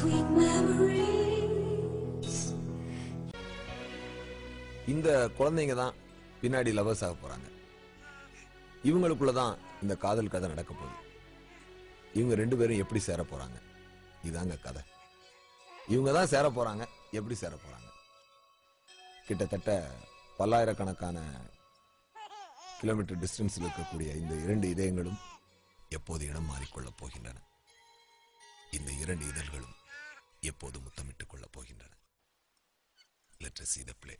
sweet memories. இந்த குழந்தைங்க தான் பின்னாடி லவர்ஸ் ஆக போறாங்க. இவங்களுக்குள்ளதான் இந்த காதல் கதை நடக்க போகுது. இவங்க ரெண்டு பேரும் எப்படி சேர போறாங்க, இதாங்க கதை. இவங்க தான் சேர போறாங்க. எப்படி சேர போறாங்க? கிட்டத்தட்ட பல்லாயிரக்கணக்கான கிலோமீட்டர் டிஸ்டன்ஸில் இருக்கக்கூடிய இந்த இரண்டு இதயங்களும் எப்போது இடம் மாறிக்கொள்ளப் போகின்றன. இந்த இரண்டு இதழ்களும் எப்போது முத்தமிட்டுக் கொள்ளப் போகின்றன. Let us see the play.